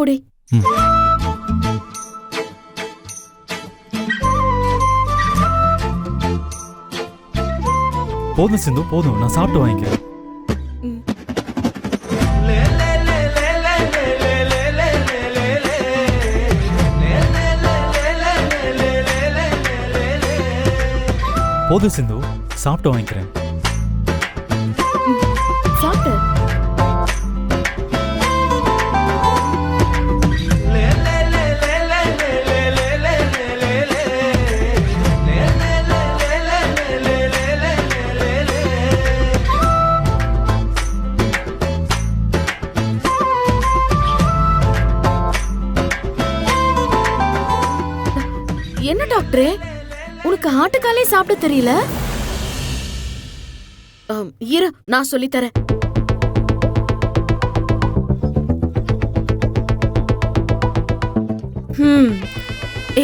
குடி. போதும் சிந்து, போதும். நான் சாப்பிட்டு வாங்கிக்கிறேன். போதும் சிந்து, சாப்பிட்டு வாங்கிக்கிறேன். சாப்பிட்டு. என்ன டாக்டரே, உனக்கு ஆட்டுக்காலே சாப்பிட தெரியல? இரு, நான் சொல்லி தரேன்.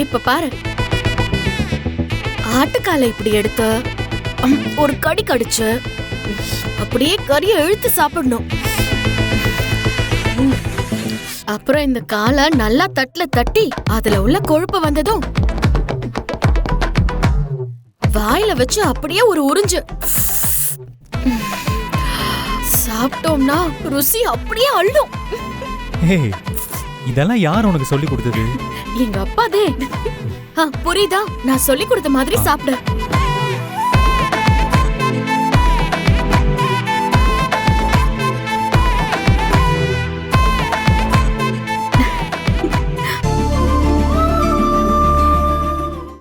இப்ப பாரு. ஆட்டுக்காலை இப்படி எடுத்து ஒரு கடி கடிச்சு அப்படியே கறியை இழுத்து சாப்பிடணும். அப்புறம் இந்த காலை நல்லா தட்டுல தட்டி அதுல உள்ள கொழுப்பு வந்ததும் வாயில வச்சு அப்படியே ஒரு உறிஞ்சு சாப்பிட்டோம்னா ருசி அப்படியே அள்ளும். இதெல்லாம் யார் உனக்கு சொல்லி கொடுத்தது? எங்க அப்பாதே. புரியுதா? நான் சொல்லி கொடுத்த மாதிரி சாப்பிடு.